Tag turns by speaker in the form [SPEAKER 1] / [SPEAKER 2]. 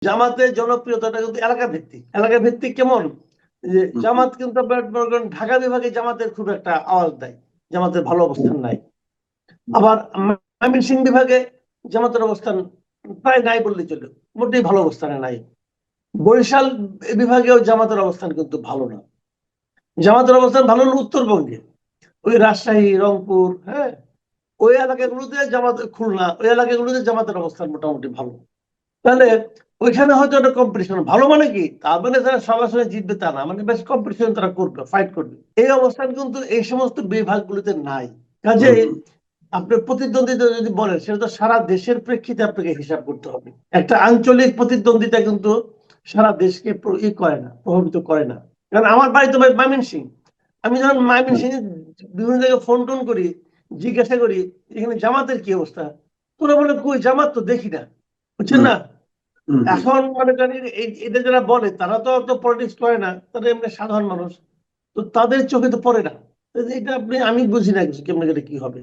[SPEAKER 1] জামাতের জনপ্রিয়তাটা কিন্তু এলাকা ভিত্তিক কেমন যে জামাত কিন্তু ঢাকা বিভাগে জামাতের খুব একটা আওয়াজ দেয়, জামাতের ভালো অবস্থান নাই। আবার ময়মনসিংহ বিভাগে জামাতের অবস্থান প্রায় নাই বললে চলে, মোটেই ভালো অবস্থানে নাই। বরিশাল বিভাগেও জামাতের অবস্থান কিন্তু ভালো না। জামাতের অবস্থান ভালো হলো উত্তরবঙ্গে, ওই রাজশাহী, রংপুর, হ্যাঁ, ওই এলাকাগুলোতে জামাতের, খুলনা, ওই এলাকাগুলোতে জামাতের অবস্থান মোটামুটি ভালো। তাহলে ওইখানে হয়তো একটা কম্পিটিশন ভালো, মানে কি তার মানে তারা সরাসরি জিতবে তা না, মানে বেশ কম্পিটিশন তারা করবে, ফাইট করবে। এই অবস্থান কিন্তু এই সমস্ত বিভাগগুলোতে নাই। কাজে আপনি প্রতিদ্বন্দ্বিতা যদি বলেন, সেটা তো সারা দেশের প্রেক্ষিতে আপনাকে হিসাব করতে হবে। একটা আঞ্চলিক প্রতিদ্বন্দ্বিতা কিন্তু সারা দেশকে করে না, প্রভাবিত করে না। কারণ আমার বাড়ি তো ভাই ময়মনসিংহ, আমি যখন ময়মনসিংহ বিভিন্ন জায়গায় ফোন টোন করি, জিজ্ঞাসা করি এখানে জামাতের কি অবস্থা, তোরা বলে কই জামাত তো দেখি না, বুঝছেন না। এখন মনে করেন এদের যারা বলে তারা তো অত পলিটিক্স করে না, তারা এমনি সাধারণ মানুষ, তো তাদের চোখে তো পড়ে না। এটা আমি বুঝি না কিছু কেমন কি হবে।